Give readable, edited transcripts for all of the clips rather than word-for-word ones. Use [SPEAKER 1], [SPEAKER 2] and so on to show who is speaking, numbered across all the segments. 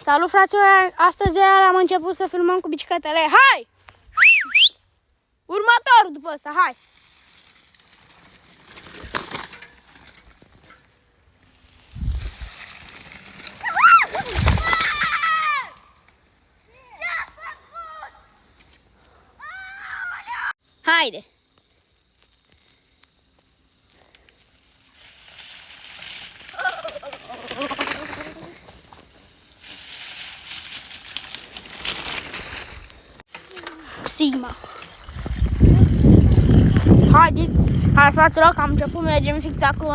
[SPEAKER 1] Salut, fraților! Astăzi am început să filmăm cu bicicletele. Hai! Următorul după ăsta, hai! Haide! Sigma. Hai fraților, că am început, mergem fix acum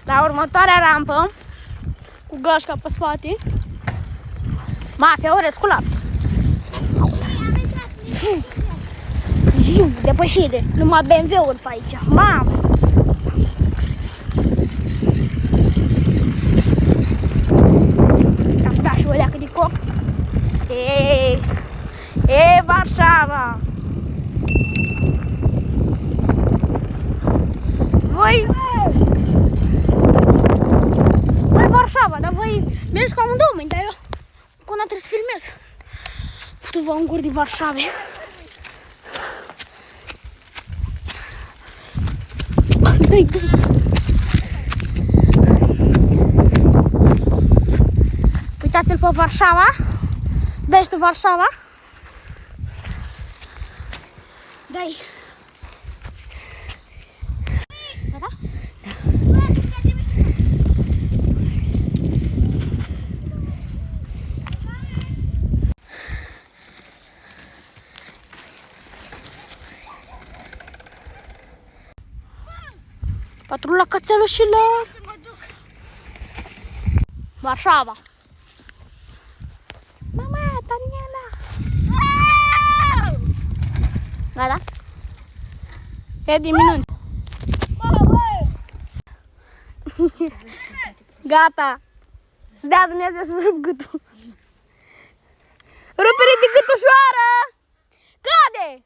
[SPEAKER 1] la următoarea rampă cu gașca pe spate. Mafia, ore, sculat. Depășire, numai BMW-uri pe aici. Mamă! Am dat și o leacă de cox. E Varșava! Voi Varșava, dar voi mergeți ca amândouă mâini, dar eu cu una trebuie să filmez. Tu vă îngur de Varșave. Uitați-l pe Varșava. Vezi tu Varșava? Dai. Gata? Patrula cățelușilor. Varșava. Mama, Daniela. Gata? E diminut. Gata. Să dea Dumnezeu să rup gâtul. Rupere de gât ușoară. Cade!